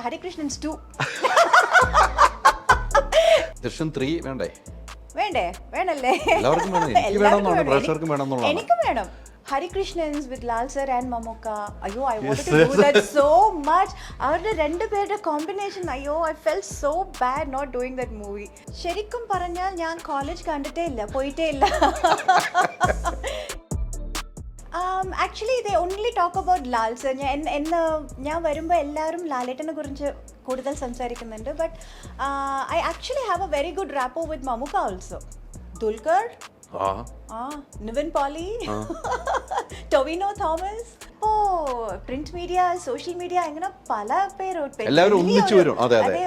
ഹരികൃഷ്ണൻസ് 2. ദൃശ്യം 3 വേണ്ടേ? വേണല്ലേ? എല്ലാവർക്കും വേണം. എനിക്ക് വേണമെന്നാണ്, പ്രേക്ഷകർക്കും വേണമെന്നുള്ളതാണ്. എനിക്കും വേണം. Harikrishna's with Lal sir and Mammoka. Ayyo, I wanted to do that so much. അവരുടെ രണ്ടുപേരുടെ കോമ്പിനേഷൻ, അയ്യോ, I felt so bad not doing that movie. ശരിക്കും പറഞ്ഞാൽ ഞാൻ കോളേജ് കണ്ടിട്ടേ ഇല്ല, പോയിട്ടേ ഇല്ല. Actually, they only talk about Lal sir. ഞാൻ വരുമ്പോൾ എല്ലാവരും ലാലേട്ടനെ കുറിച്ച് കൂടുതൽ സംസാരിക്കുന്നുണ്ട്. But I actually have a very good rapport with Mammoka also. Dulquer. Nivin Pauly, Tovino Thomas, print media, social media, അങ്ങനെ പല പേരും അതേ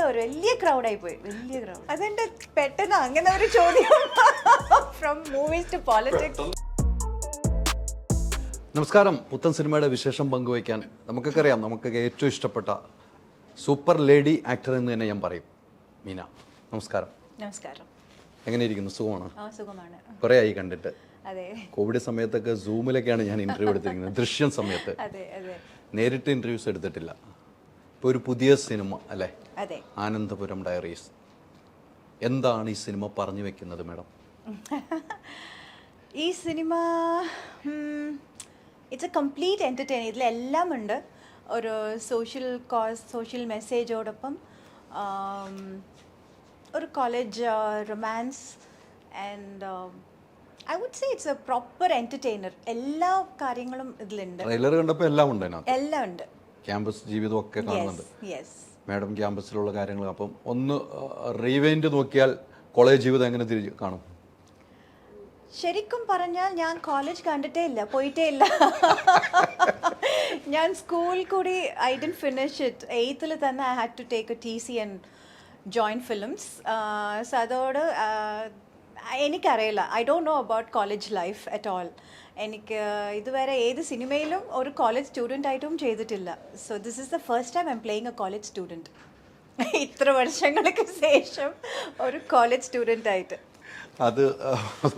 ഒരു വലിയ ക്രൗഡായി പോയി, വലിയ ക്രൗഡ്. അതെന്റെ പെട്ടെന്ന് അങ്ങനെ ഒരു ചോദ്യം. From movies to politics. നമസ്കാരം. പുത്തൻ സിനിമയുടെ വിശേഷം പങ്കുവയ്ക്കാൻ നമുക്കൊക്കെ അറിയാം, നമുക്കൊക്കെ ഏറ്റവും ഇഷ്ടപ്പെട്ട സൂപ്പർ ലേഡി ആക്ടർ എന്ന് തന്നെ ഞാൻ പറയും, മീന. നമസ്കാരം. നമസ്കാരം. എങ്ങനെയിരിക്കുന്നു? സുഖമാണ്? സുഖമാണ്. കുറേ ആയി കണ്ടിട്ട്. അതെ. കോവിഡ് സമയത്തൊക്കെ സൂമിലൊക്കെയാണ് ഞാൻ ഇന്റർവ്യൂ എടുത്തിരിക്കുന്നത്, ദൃശ്യം സമയത്ത്. നേരിട്ട് ഇന്റർവ്യൂസ് എടുത്തിട്ടില്ല. ഇപ്പോൾ ഒരു പുതിയ സിനിമ അല്ലേ, ആനന്ദപുരം ഡയറീസ്. എന്താണ് ഈ സിനിമ പറഞ്ഞു വെക്കുന്നത് മാഡം? ഈ cinema it's a complete entertaining. ഇതിലെല്ലാം ഉണ്ട്. ഒരു സോഷ്യൽ കോസ്, സോഷ്യൽ മെസ്സേജോടൊപ്പം ഒരു college romance and I would say it's a proper entertainer. എല്ലാ കാര്യങ്ങളും ഇതിലുണ്ട്. ട്രെയിലർ കണ്ടപ്പോൾ എല്ലാം ഉണ്ട്, എല്ലാം ഉണ്ട്. ക്യാമ്പസ് ജീവിതം ഒക്കെ കാണുന്നുണ്ട്. മാഡം ക്യാമ്പസിലുള്ള കാര്യങ്ങൾ. അപ്പം ഒന്ന് റീവൈൻഡ് നോക്കിയാൽ കോളേജ് ജീവിതം എങ്ങനെ തിരിച്ച് കാണും? ശരിക്കും പറഞ്ഞാൽ ഞാൻ കോളേജ് കണ്ടിട്ടേ ഇല്ല, പോയിട്ടേ ഇല്ല. ഞാൻ സ്കൂൾ കൂടി I didn't finish it. 8th തന്നെ I had to take a TC and join films. So അതോട് എനിക്കറിയില്ല. I don't know about college life at all. എനിക്ക് ഇതുവരെ ഏത് സിനിമയിലും ഒരു കോളേജ് സ്റ്റുഡൻ്റ് ആയിട്ടും ചെയ്തിട്ടില്ല. So this is the first time I am playing a college student. ഇത്ര വർഷങ്ങൾക്ക് ശേഷം ഒരു കോളേജ് സ്റ്റുഡൻ്റ് ആയിട്ട്. അത്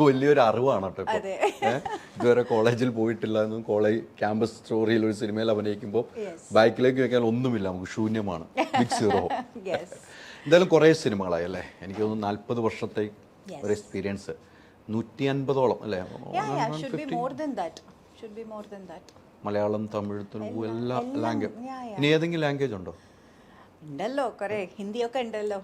വലിയൊരു അറിവാണ് കേട്ടോ. ഇതുവരെ കോളേജിൽ പോയിട്ടില്ല എന്നും കോളേജ് ക്യാമ്പസ് സ്റ്റോറിയിൽ ഒരു സിനിമയിൽ അഭിനയിക്കുമ്പോൾ ബാക്കിലേക്ക് വെക്കാൻ ഒന്നുമില്ല, നമുക്ക് ശൂന്യമാണ്. Big zero. എന്തായാലും കുറേ സിനിമകളായി അല്ലേ? എനിക്ക് തോന്നുന്നു 40 വർഷത്തെ ഒരു എക്സ്പീരിയൻസ്. 150ഓളം അല്ലേ? മലയാളം, തമിഴ്, തെലുങ്ക്, എല്ലാ ലാംഗ്വേജ്. ഇനി ഏതെങ്കിലും ലാംഗ്വേജ് ഉണ്ടോ? ഉണ്ടല്ലോ, കുറേ. ഹിന്ദിയൊക്കെ ഉണ്ടല്ലോ.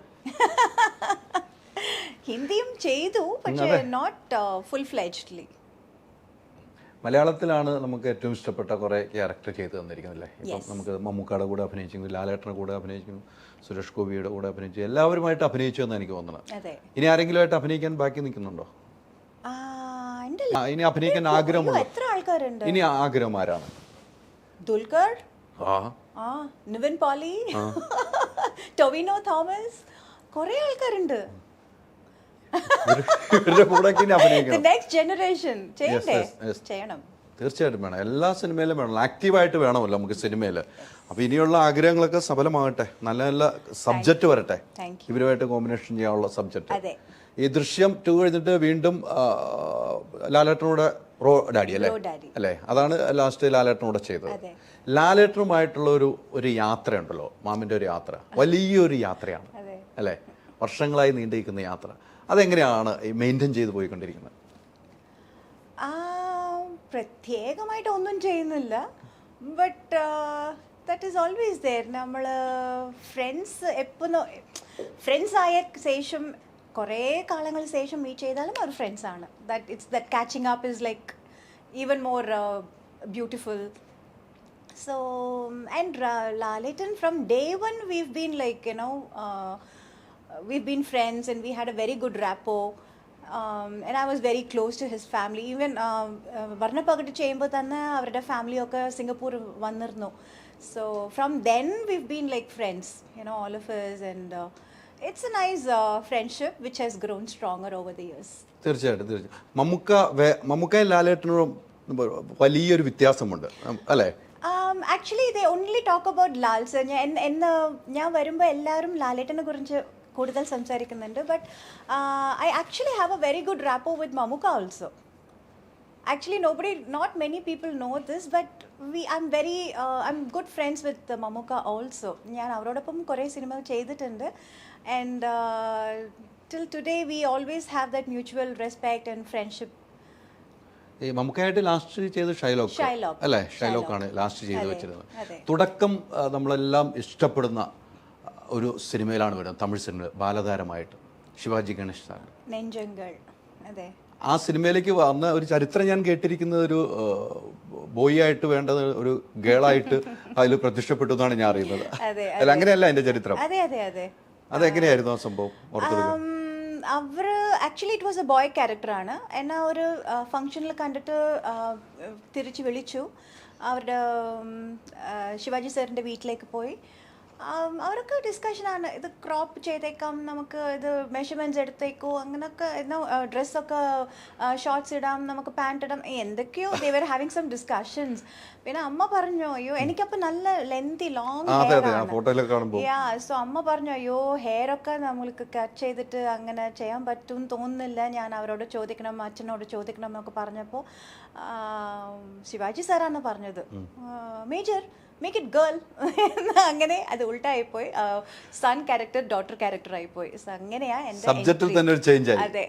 ഹിന്ദിയും ചെയ്തു, പക്ഷേ നോട്ട് ഫുൾ ഫ്ലെജ്ഡ്ലി. മലയാളത്തിലാണ് നമുക്ക് ഏറ്റവും ഇഷ്ടപ്പെട്ട കുറേ ക്യാരക്ടർ ചെയ്ത് തന്നിരിക്കുന്നില്ലേ? ഇപ്പം നമുക്ക് മമ്മൂക്കയുടെ കൂടെ അഭിനയിക്കുന്നു, ലാലേട്ടൻ്റെ കൂടെ അഭിനയിക്കുന്നു, സുരേഷ് ഗോപിയുടെ കൂടെ അഭിനയിച്ചു, എല്ലാവരുമായിട്ട് അഭിനയിച്ചു എന്ന് എനിക്ക് തോന്നുന്നത്. ഇനി ആരെങ്കിലുമായിട്ട് അഭിനയിക്കാൻ ബാക്കി നിൽക്കുന്നുണ്ടോ? ഇനി അഭിനയിക്കാൻ ആഗ്രഹമുണ്ടോ? എത്ര ആൾക്കാരുണ്ട്? ഇനി ആഗ്രഹം ആരാണ്? ദുൽഖർ, നിവിൻ പോളി, ടൊവിനോ തോമസ്, കുറേ ആൾക്കാരുണ്ട്. തീർച്ചയായിട്ടും വേണം. എല്ലാ സിനിമയിലും വേണം, ആക്റ്റീവായിട്ട് വേണമല്ലോ നമുക്ക് സിനിമയിൽ. അപ്പോൾ ഇനിയുള്ള ആഗ്രഹങ്ങളൊക്കെ സഫലമാകട്ടെ, നല്ല നല്ല സബ്ജക്റ്റ് വരട്ടെ, ഇവരുമായിട്ട് കോമ്പിനേഷൻ ചെയ്യാനുള്ള സബ്ജക്റ്റ്. ഈ ദൃശ്യം 2 കഴിഞ്ഞിട്ട് വീണ്ടും ലാലേട്ടനോട് റോ ഡാഡി അല്ലേ? അതാണ് ലാസ്റ്റ് ലാലേട്ടനോട് ചെയ്തത്. ലാലേട്ടനുമായിട്ടുള്ള ഒരു യാത്രയുണ്ടല്ലോ, മാമിൻ്റെ ഒരു യാത്ര, വലിയൊരു യാത്രയാണ് അല്ലേ? വർഷങ്ങളായി നീണ്ടിരിക്കുന്ന യാത്ര. അതെങ്ങനെയാണ് മെയിൻറ്റെയിൻ ചെയ്ത് പോയിക്കൊണ്ടിരിക്കുന്നത്? പ്രത്യേകമായിട്ട് ഒന്നും ചെയ്യുന്നില്ല. But that is always there. നമ്മൾ ഫ്രണ്ട്സ് ആയ ശേഷം, കുറേ കാലങ്ങൾക്ക് ശേഷം മീറ്റ് ചെയ്താലും അവർ ഫ്രണ്ട്സാണ്. That catching up is like even more beautiful. So and Laletan, from day one we've been like, we've been friends and we had a very good rapport, and I was very close to his family. Even Varnapagadu cheyumbo thanne avarude family okke Singapore vannirunnu. So from then we've been like friends, all of us, and it's a nice friendship which has grown stronger over the years. തീർച്ചയായിട്ടും. മമ്മൂക്കയും ലാലേട്ടനും വലിയൊരു വ്യത്യാസമുണ്ട് അല്ലേ? Actually, they only talk about Lal sir. ഞാൻ വരുമ്പോൾ എല്ലാവരും ലാലേട്ടനെ കുറിച്ച് കൂടുതൽ സംസാരിക്കുന്നുണ്ട്. But I actually have a very good rapport with Mammoka also. Actually, not many people know this, but I'm good friends with Mamuka also. ഞാൻ അവരോടൊപ്പം കുറേ സിനിമ ചെയ്തിട്ടുണ്ട്, and till today we always have that mutual respect and friendship. ഈ മമ്മൂക്കയായിട്ട് last ചെയ്ത് Shylock അല്ലേ? ഷൈലോക്കാണ് last ചെയ്ത് വെച്ചിരുന്നത്. തുടക്കം നമ്മളെല്ലാം ഇഷ്ടപ്പെടുന്ന ഒരു സിനിമയിലാണ് വരുന്നത്, തമിഴ് സിനിമ, ബാലതാരമായിട്ട് ശിവാജി ഗണേഷ് സാർ. നെഞ്ചങ്ങൾ. അതെ. ആ സിനിമയിലേക്ക് വന്ന ഒരു ചരിത്രം ഞാൻ കേട്ടിരിക്കുന്നത്, ഒരു ബോയ് ആയിട്ട് വേണ്ടത് ഒരു ഗേളായിട്ട് അതിൽ പ്രത്യക്ഷപ്പെട്ടു എന്നാണ് ഞാൻ അറിയുന്നത്. അല്ല, അങ്ങനെയല്ല എൻ്റെ ചരിത്രം. അതെങ്ങനെയായിരുന്നു ആ സംഭവം? അവര് actually it was A boy ക്യാരക്ടറാണ്. എന്നെ ഒരു ഫംഗ്ഷനിൽ കണ്ടിട്ട് തിരിച്ച് വിളിച്ചു. അവരുടെ ശിവാജി സാറിൻ്റെ വീട്ടിലേക്ക് പോയി. അവരൊക്കെ ഡിസ്കഷനാണ്, ഇത് ക്രോപ്പ് ചെയ്തേക്കാം, നമുക്ക് ഇത് മെഷർമെൻറ്റ്സ് എടുത്തേക്കോ, അങ്ങനെയൊക്കെ ഡ്രസ്സൊക്കെ ഷോർട്ട്സ് ഇടാം, നമുക്ക് പാൻറ് ഇടാം, എന്തൊക്കെയോ ദേ വർ ഹാവിങ് സം ഡിസ്കഷൻസ്. പിന്നെ അമ്മ പറഞ്ഞു, അയ്യോ എനിക്കപ്പോൾ നല്ല ലെന്തി ലോങ് ഹെയർ ആണ്. സോ അമ്മ പറഞ്ഞു, അയ്യോ ഹെയറൊക്കെ നമ്മൾക്ക് കട്ട് ചെയ്തിട്ട് അങ്ങനെ ചെയ്യാൻ പറ്റും തോന്നുന്നില്ല, ഞാൻ അവരോട് ചോദിക്കണം, അച്ഛനോട് ചോദിക്കണം എന്നൊക്കെ പറഞ്ഞപ്പോൾ ശിവാജി സാറാണ് പറഞ്ഞത്, മേജർ മേക്ക് ഇറ്റ് ഗേൾ. അങ്ങനെ അത് ഉൾട്ടായിപ്പോയി, സൺ ക്യാരക്ടർ ഡോട്ടർ ക്യാരക്ടർ ആയിപ്പോയി. അങ്ങനെയാ എൻ്റെ സബ്ജക്റ്റിൽ തന്നെ ഒരു ചേഞ്ച് ആയി. അതെ,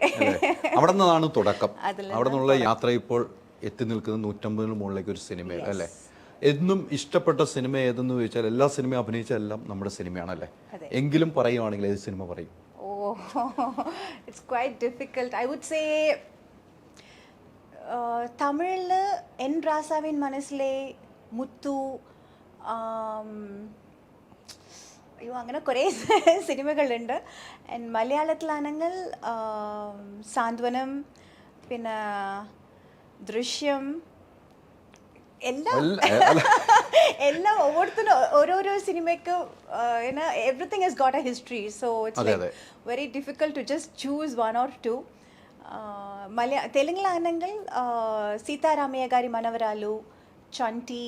അവിടെ നിന്നാണ് തുടക്കം. അവിടെ നിന്നുള്ള യാത്ര ഇപ്പോൾ എത്തി നിൽക്കുന്നത് 150 മുകളിലേക്ക് ഒരു സിനിമയിൽ അല്ലേ? എന്നും ഇഷ്ടപ്പെട്ട സിനിമ ഏതെന്ന് ചോദിച്ചാൽ എല്ലാ സിനിമയും അഭിനയിച്ചെല്ലാം നമ്മുടെ സിനിമയാണല്ലേ? എങ്കിലും പറയുവാണെങ്കിൽ ഏത് സിനിമ പറയും? Oh, it's quite difficult. I would say തമിഴിൽ എൻ രാസാവിൻ മനസ്സിലെ, മുത്തു, അയ്യോ അങ്ങനെ കുറേ സിനിമകളുണ്ട്. ആൻഡ് മലയാളത്തിലാണെങ്കിൽ സാന്ത്വനം, പിന്നെ ദൃശ്യം, എല്ലാം ഓരോരുത്തരും ഓരോരോ സിനിമയ്ക്ക് everything has got a history. So it's like very difficult to just choose 1 or 2. തെലുങ്കിലാണെങ്കിൽ സീതാരാമയ്യ గారి మనవరాలు, ചണ്ടി,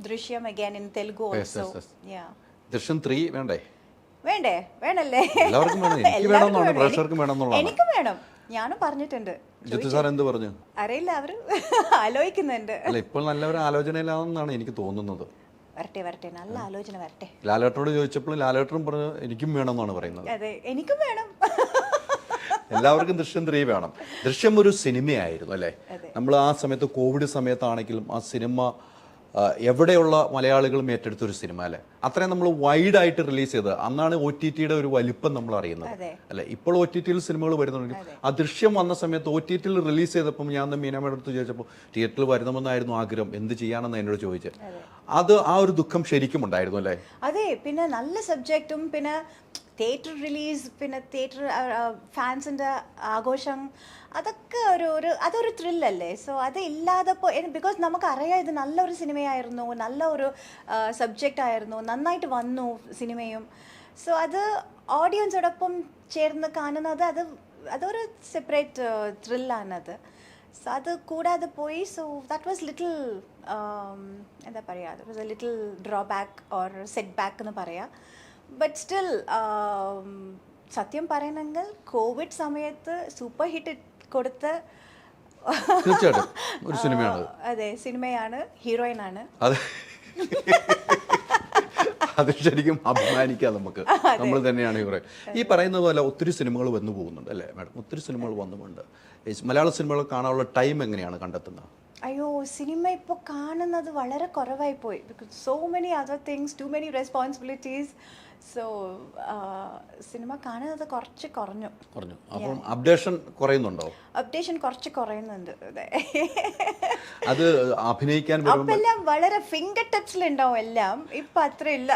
ദൃശ്യം again in Telugu also. Yeah. ദൃശ്യം 3 വേണ്ടേ? വേണല്ലേ? എല്ലാവർക്കും വേണം. എനിക്ക് വേണമെന്നാണ്, പ്രേക്ഷകർക്കും വേണമെന്നുള്ളതാണ്. എനിക്ക് വേണം, ഞാനും പറഞ്ഞിട്ടുണ്ട്. ജിത്തു സാർ എന്ത് പറഞ്ഞു? അറിയില്ല, അവർ ആലോചിക്കുന്നുണ്ട്. അല്ല, ഇപ്പോൾ നല്ലൊരു ആലോചനയിലാണെന്നാണ് എനിക്ക് തോന്നുന്നത്. വരട്ടെ, നല്ല ആലോചന വരട്ടെ. ലാലേട്ടനോട് ചോദിച്ചപ്പോൾ ലാലേട്ടനും പറഞ്ഞു എനിക്കും വേണമെന്നാണ് പറയുന്നത്. അതെ, എനിക്കും വേണം. എല്ലാവർക്കും ദൃശ്യം 3 വേണം. ദൃശ്യം ഒരു സിനിമയായിരുന്നു അല്ലേ? നമ്മൾ ആ സമയത്ത് കോവിഡ് സമയത്താണെങ്കിലും ആ സിനിമ എവിടെയുള്ള മലയാളികളും ഏറ്റെടുത്തൊരു സിനിമ അല്ലേ? അത്രയും നമ്മൾ വൈഡായിട്ട് റിലീസ് ചെയ്തത്. അന്നാണ് OTTയുടെ ഒരു വലിപ്പം നമ്മൾ അറിയുന്നത് അല്ലെ? ഇപ്പോൾ OTTയിൽ സിനിമകൾ വരുന്നുണ്ടെങ്കിൽ ആ ദൃശ്യം വന്ന സമയത്ത് OTTയിൽ റിലീസ് ചെയ്തപ്പോൾ ഞാൻ മീനാമ്മയുടെ അടുത്ത് ചോദിച്ചപ്പോൾ തിയേറ്ററിൽ വരണമെന്നായിരുന്നു ആഗ്രഹം, എന്ത് ചെയ്യാനെന്ന് എന്നോട് ചോദിച്ചത്. അത് ആ ഒരു ദുഃഖം ശരിക്കും ഉണ്ടായിരുന്നു അല്ലേ? അതെ, പിന്നെ നല്ല സബ്ജക്റ്റും, പിന്നെ തിയേറ്റർ റിലീസ്, പിന്നെ തിയേറ്റർ ഫാൻസിൻ്റെ ആഘോഷം, അതൊക്കെ അതൊരു ത്രില്ലല്ലേ? സോ അത് ഇല്ലാതപ്പോൾ, ബിക്കോസ് നമുക്കറിയാം ഇത് നല്ലൊരു സിനിമയായിരുന്നു, നല്ല ഒരു സബ്ജക്റ്റ് ആയിരുന്നു, നന്നായിട്ട് വന്നു സിനിമയും. സോ അത് ഓഡിയൻസോടൊപ്പം ചേർന്ന് കാണുന്നത് അതൊരു സെപ്പറേറ്റ് ത്രില്ലാണത്. സോ അത് കൂടാതെ പോയി. സോ ദാറ്റ് വാസ് ലിറ്റിൽ എന്താ പറയുക, that was A little drawback or set back എന്ന് പറയാം. ബട്ട് സ്റ്റിൽ സത്യം പറയണമെങ്കിൽ കോവിഡ് സമയത്ത് സൂപ്പർ ഹിറ്റ് കൊടുത്ത തീർച്ചയായിട്ടും ഒരു സിനിമയാണ്. അതെ, സിനിമയാണ്, ഹീറോയിനാണ്. അത് ശരിക്കും അഭിമാനിക്കാം നമുക്ക്, നമ്മൾ തന്നെയാണ് ഹീറോയിൻ. ഈ പറയുന്ന പോലെ ഒത്തിരി സിനിമകൾ വന്നു പോകുന്നുണ്ട് അല്ലേ മാഡം? ഒത്തിരി സിനിമകൾ വന്നുമുണ്ട്. മലയാള സിനിമകൾ കാണാനുള്ള ടൈം എങ്ങനെയാണ് കണ്ടെത്തുന്നത്? അയ്യോ, സിനിമ ഇപ്പോൾ കാണുന്നത് വളരെ കുറവായി പോയി. Because so many other things, too many responsibilities. So cinema കാണുന്നത് കുറച്ച് കുറഞ്ഞു. അപ്പം അപ്ഡേഷൻ കുറയുന്നുണ്ടോ? അപ്ഡേഷൻ കുറച്ച് കുറയുന്നുണ്ട്. അതെ, അത് അഭിനയിക്കാൻ എല്ലാം വളരെ ഫിംഗർ ടച്ചിലുണ്ടാവും എല്ലാം. ഇപ്പം അത്ര ഇല്ല.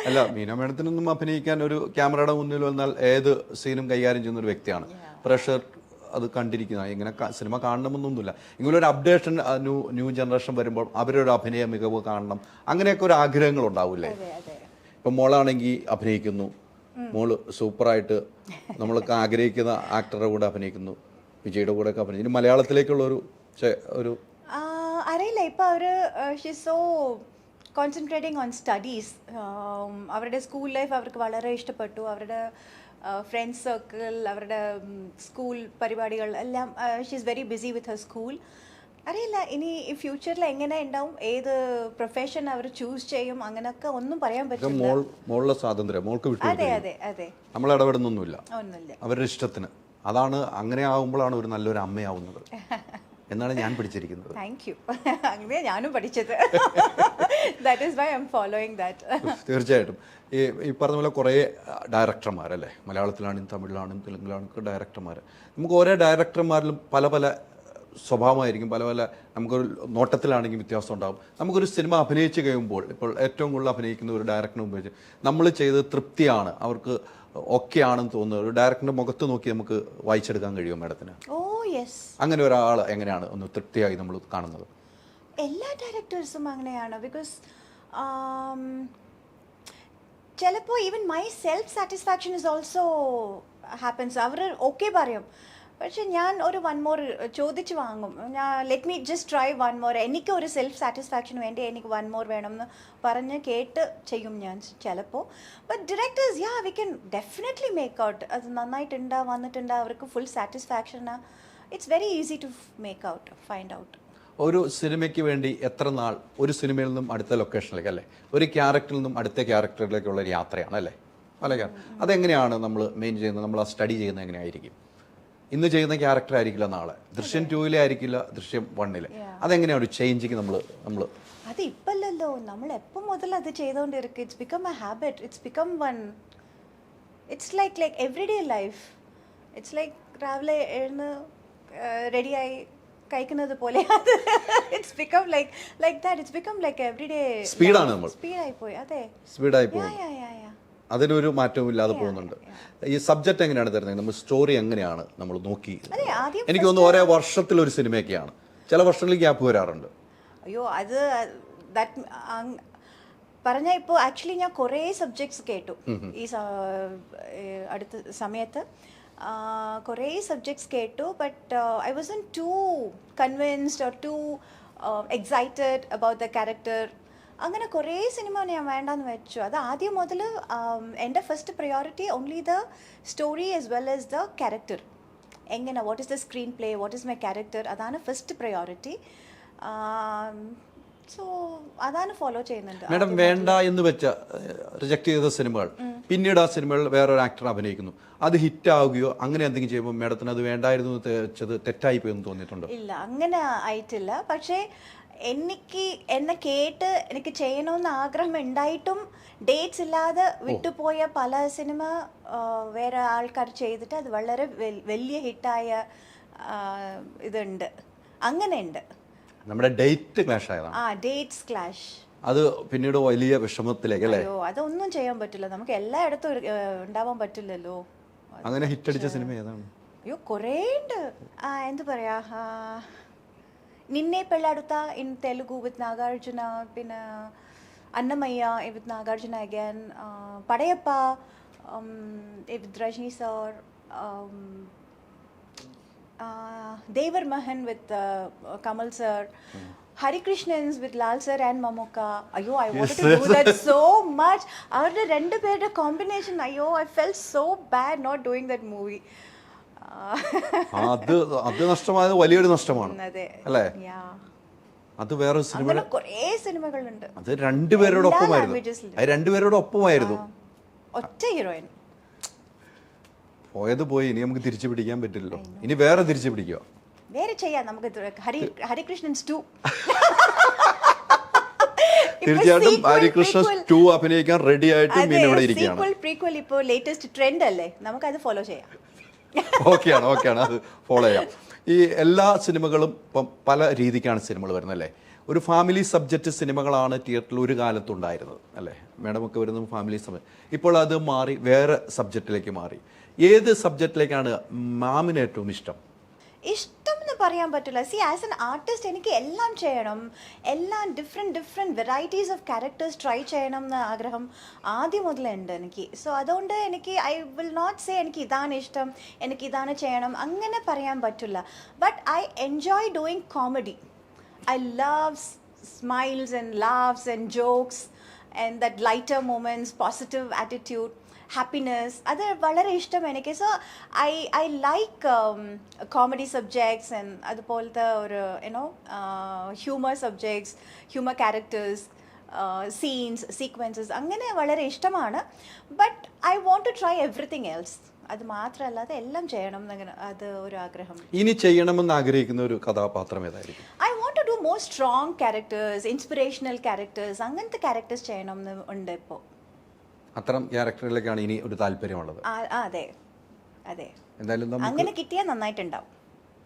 അല്ല, മീന മേഡത്തിനൊന്നും അഭിനയിക്കാൻ ഒരു ക്യാമറയുടെ മുന്നിൽ വന്നാൽ ഏത് സീനും കൈകാര്യം ചെയ്യുന്ന ഒരു വ്യക്തിയാണ്. പ്രഷർ അത് കണ്ടിരിക്കുന്ന ഇങ്ങനെ സിനിമ കാണണമെന്നൊന്നുമില്ല. ഇങ്ങനെ ഒരു അപ്ഡേഷൻ ന്യൂ ജനറേഷൻ വരുമ്പോൾ അവരൊരു അഭിനയ മികവ് കാണണം, അങ്ങനെയൊക്കെ ഒരു ആഗ്രഹങ്ങൾ ഉണ്ടാവില്ലേ? ഇപ്പം മോളാണെങ്കിൽ അഭിനയിക്കുന്നു, മോള് സൂപ്പറായിട്ട് നമ്മളൊക്കെ ആഗ്രഹിക്കുന്ന ആക്ടറുടെ കൂടെ അഭിനയിക്കുന്നു, വിജയുടെ കൂടെ ഒക്കെ അഭിനയിക്കുന്നു. ഇനി മലയാളത്തിലേക്കുള്ള ഒരു അറിയില്ല. ഇപ്പം അവർ സോ കോൺസെൻട്രേറ്റിംഗ് ഓൺ സ്റ്റഡീസ്. അവരുടെ സ്കൂൾ ലൈഫ് അവർക്ക് വളരെ ഇഷ്ടപ്പെട്ടു. അവരുടെ ഫ്രണ്ട്സ് സർക്കിൾ, അവരുടെ സ്കൂൾ പരിപാടികൾ എല്ലാം she is very busy with her school. അറിയില്ല ഇനി ഫ്യൂച്ചറിൽ എങ്ങനെ ഉണ്ടാവും, ഏത് പ്രൊഫഷൻ അവർ ചൂസ് ചെയ്യും, അങ്ങനെയൊക്കെ ഒന്നും പറയാൻ പറ്റില്ല. മോളുടെ സ്വാതന്ത്ര്യം മോൾക്ക് വിട്ടു. അതെ അതെ അതെ, നമ്മൾ ഇടപെടുന്നൊന്നുമില്ല, ഒന്നുമില്ല, അവരുടെ ഇഷ്ടത്തിന്. അതാണ്, അങ്ങനെ ആകുമ്പോഴാണ് ഒരു നല്ലൊരു അമ്മയാവുന്നത് എന്നാണ് ഞാൻ പഠിച്ചിരിക്കുന്നത്. Thank you. അങ്ങനെ ഞാനും പഠിച്ചത്. That is why I am following that. തീർച്ചയായിട്ടും ഈ പറഞ്ഞ പോലെ കുറേ ഡയറക്ടർമാരല്ലേ, മലയാളത്തിലാണെങ്കിലും തമിഴിലാണെങ്കിലും തെലുങ്കിലാണെങ്കിലും ഡയറക്ടർമാർ. നമുക്ക് ഓരോ ഡയറക്ടർമാരിലും പല പല സ്വഭാവമായിരിക്കും, പല പല നമുക്കൊരു നോട്ടത്തിലാണെങ്കിൽ വ്യത്യാസം ഉണ്ടാകും. നമുക്കൊരു സിനിമ അഭിനയിച്ച് കഴിയുമ്പോൾ, ഇപ്പോൾ ഏറ്റവും കൂടുതൽ അഭിനയിക്കുന്ന ഒരു ഡയറക്ടറിനെ ഉപയോഗിച്ച് നമ്മൾ ചെയ്ത് തൃപ്തിയാണ്, അവർക്ക് ഓക്കെ ആണെന്ന് തോന്നുന്നത് ഒരു ഡയറക്ടറിന്റെ മുഖത്ത് നോക്കി നമുക്ക് വായിച്ചെടുക്കാൻ കഴിയുമോ മാഡത്തിന്? Oh yes. അങ്ങനെ ഒരാൾ എങ്ങനെയാണ് ഒന്ന് തൃപ്തിയായി നമ്മൾ കാണുന്നത്? എല്ലാ ഡയറക്ടേഴ്സും അങ്ങനെയാണ്. ബിക്കോസ് ചിലപ്പോൾ even my self satisfaction is also happens. അവർ ഓക്കെ പറയും, പക്ഷെ ഞാൻ ഒരു വൺ മോർ ചോദിച്ച് വാങ്ങും. ഞാൻ let me just try one more, എനിക്ക് ഒരു സെൽഫ് സാറ്റിസ്ഫാക്ഷന് വേണ്ടി എനിക്ക് വൺ മോർ വേണം എന്ന് പറഞ്ഞ് കേട്ട് ചെയ്യും ഞാൻ ചിലപ്പോൾ. But directors yeah we can definitely make out. അത് നന്നായിട്ടുണ്ടാ വന്നിട്ടുണ്ടാ, അവർക്ക് ഫുൾ സാറ്റിസ്ഫാക്ഷനാണ്. It's very easy to make out, find out. ഒരു സിനിമയ്ക്ക് വേണ്ടി എത്ര നാൾ ഒരു സിനിമയിൽ നിന്നും അടുത്ത ലൊക്കേഷനിലേക്ക്, അല്ലേ, ഒരു ക്യാരക്ടറിൽ നിന്നും അടുത്ത ക്യാരക്ടറിലേക്കുള്ള ഒരു യാത്രയാണ്, അല്ലേ? പല അതെങ്ങനെയാണ് നമ്മൾ മെയിൻ ചെയ്യുന്നത്? നമ്മൾ ആ സ്റ്റഡി ചെയ്യുന്നത് എങ്ങനെയായിരിക്കും? ഇന്ന് ചെയ്യുന്ന ക്യാരക്ടർ ആയിരിക്കില്ല നാളെ, ദൃശ്യം 2 ആയിരിക്കില്ല ദൃശ്യം 1. അതെങ്ങനെയാണ് ഒരു ചേഞ്ചിങ് നമ്മൾ അത് ഇപ്പല്ലല്ലോ, നമ്മൾ എപ്പോൾ മുതൽ അത് ചെയ്തുകൊണ്ടിരിക്കും. It's become a habit, it's become one, it's like everyday life. It's like രാവിലെ എഴുന്ന് റെഡിയായി കഴിക്കുന്നത് പോലെ. It's become like that, it's become like everyday. സ്പീഡാണ്, നമ്മൾ സ്പീഡായി പോയി. അതെ, സ്പീഡായി പോയി, അതിനൊരു മാറ്റവും ഇല്ലാതെ പോകുന്നുണ്ട്. ഈ സബ്ജക്റ്റ് എങ്ങനെയാണ് തരുന്നത്? നമ്മൾ സ്റ്റോറി എങ്ങനെയാണ് നമ്മൾ നോക്കി? എനിക്ക് തോന്നുന്നു ഓരോ വർഷത്തിലൊരു സിനിമയൊക്കെയാണ്, ചില വർഷങ്ങളിൽ ഗ്യാപ്പ് വരാറുണ്ട്. അയ്യോ, അത് പറഞ്ഞാൽ ഇപ്പോൾ ആക്ച്വലി ഞാൻ കുറേ സബ്ജക്ട്സ് കേട്ടു ഈ അടുത്ത സമയത്ത്. കുറേ സബ്ജക്ട്സ് കേട്ടു, but I wasn't too convinced or too excited about the character. അങ്ങനെ കുറേ സിനിമ ഞാൻ വേണ്ടാന്ന് വെച്ചു. അത് ആദ്യം മുതൽ എൻ്റെ first priority only the story as well as the character. എങ്ങനെ, what is the screenplay, what is my character, അതാണ് ഫസ്റ്റ് പ്രയോറിറ്റി. സോ അതാണ് ഫോളോ ചെയ്യുന്നുണ്ട്. മാഡം വേണ്ട എന്ന് വെച്ച റിജക്ട് ചെയ്ത സിനിമകൾ പിന്നീട് ആ സിനിമകൾ വേറൊരു ആക്ടർ അഭിനയിക്കുന്നു, അത് ഹിറ്റ് ആവുകയോ അങ്ങനെ എന്തെങ്കിലും ചെയ്യുമ്പോൾ മാഡത്തിന് അത് വേണ്ടായിരുന്നു വെച്ചത് തെറ്റായി പോയെന്ന് തോന്നിയിട്ടുണ്ടോ? ഇല്ല, അങ്ങനെ ആയിട്ടില്ല. പക്ഷേ എന്നെ കേട്ട് എനിക്ക് ചെയ്യണമെന്ന് ആഗ്രഹം ഉണ്ടായിട്ടും ഡേറ്റ്സ് ഇല്ലാതെ വിട്ടുപോയ പല സിനിമ വേറെ ആൾക്കാർ ചെയ്തിട്ട് അത് വളരെ വലിയ ഹിറ്റായ ഇതുണ്ട്. അങ്ങനെ ഉണ്ട്. നമ്മുടെ ഡേറ്റ് ക്ലാഷ് ആയതാണ്. ഡേറ്റ്സ് ക്ലാഷ്, അത് പിന്നീട് വലിയ വിഷമത്തിലേക്ക്, അല്ലേ? അയ്യോ, അതൊന്നും ചെയ്യാൻ പറ്റില്ല, നമുക്ക് എല്ലായിടത്തും ഉണ്ടാവാൻ പറ്റില്ലല്ലോ. അങ്ങനെ ഹിറ്റടിച്ച സിനിമ ഏതാണ്? അയ്യോ, കുറേ ഉണ്ട്. എന്ത് പറയാ, നിന്നെ പെള്ളാടുത്ത ഇൻ തെലുഗു വിത്ത് നാഗാർജുന, പിന്നെ Annamayya with Nagarjuna again, Padayappa with Rajini sir, Devar Mahan with Kamal sir, Hari Krishnans with Lal sir and Mamoka. Ayo, I wanted to do that so much. Avരുടെ രണ്ടുപേരുടെ കോമ്പിനേഷൻ, അയ്യോ, I felt so bad not doing that movie. അത് നഷ്ടമായത് വലിയൊരു നഷ്ടമാണ്, അല്ലേ? അത് വേറെ cinema, കുറേ സിനിമകളുണ്ട്. അത് രണ്ടുപേരോട് ഒപ്പമായിരുന്നു. ഒറ്റ ഹീറോയിൻ പോയത് പോയി, ഇനി നമുക്ക് തിരിച്ചു പിടിക്കാൻ പറ്റില്ലല്ലോ. ഇനി വേറെ തിരിച്ചു പിടിക്കുക, വേറെ ചെയ്യാം നമുക്ക്. ഹരികൃഷ്ണൻസ് 2 തീർച്ചയായിട്ടും ഹരികൃഷ്ണൻസ് 2 അഭിനയിക്കാൻ റെഡി ആയിട്ട് ഇവിടെ ഇരിക്കുകയാണ്. പ്രീക്വൽ ഇപ്പോൾ ലേറ്റസ്റ്റ് ട്രെൻഡ് അല്ലേ, നമുക്ക് അത് ഫോളോ ചെയ്യാം. ഓക്കെയാണ്, അത് ഫോളോ ചെയ്യാം. ഈ എല്ലാ സിനിമകളും ഇപ്പം പല രീതിക്കാണ് സിനിമകൾ വരുന്നത്, അല്ലേ? ഒരു ഫാമിലി സബ്ജക്റ്റ് സിനിമകളാണ് തിയേറ്ററിൽ ഒരു കാലത്തുണ്ടായിരുന്നത്, അല്ലേ? മേഡമൊക്കെ വരുന്നത് ഫാമിലി സബ്ജക്റ്റ്. ഇപ്പോൾ അത് മാറി വേറെ സബ്ജക്റ്റിലേക്ക് മാറി. ഏത് സബ്ജക്റ്റിലേക്കാണ് മാമിന് ഏറ്റവും ഇഷ്ടം? ഇഷ്ടം എന്ന് പറയാൻ പറ്റില്ല. സി, ആസ് എൻ ആർട്ടിസ്റ്റ് എനിക്ക് എല്ലാം ചെയ്യണം, എല്ലാം different varieties of characters try ചെയ്യണം എന്ന് ആഗ്രഹം ആദ്യം മുതലുണ്ട് എനിക്ക്. സോ അതുകൊണ്ട് എനിക്ക് ഐ വിൽ നോട്ട് സേ എനിക്ക് ഇതാണ് ഇഷ്ടം, എനിക്ക് ഇതാണ് ചെയ്യണം, അങ്ങനെ പറയാൻ പറ്റില്ല. But I enjoy doing comedy. I love smiles and laughs and jokes and that lighter moments, positive attitude. Happiness, അത് വളരെ ഇഷ്ടം എനിക്ക്. So I like comedy subjects and അതുപോലത്തെ ഒരു you know humour subjects, humour characters, scenes, sequences അങ്ങനെ വളരെ ഇഷ്ടമാണ്. But I want to try everything else. അത് മാത്രമല്ലാതെ എല്ലാം ചെയ്യണം എന്നങ്ങനെ അത് ഒരു ആഗ്രഹം. ഇനി ചെയ്യണമെന്ന് ആഗ്രഹിക്കുന്ന ഒരു കഥാപാത്രം ഏതായിരിക്കും? I want to do more strong characters, inspirational characters, അങ്ങനത്തെ ക്യാരക്ടേഴ്സ് ചെയ്യണം എന്ന് ഉണ്ട് ഇപ്പോൾ. അത്തരം ക്യാരക്ടറിലേക്കാണ് ഇനി ഒരു താല്പര്യമുള്ളത്. അതെ അതെ, എന്തായാലും അങ്ങനെ കിട്ടിയാൽ നന്നായിട്ടുണ്ടാവും.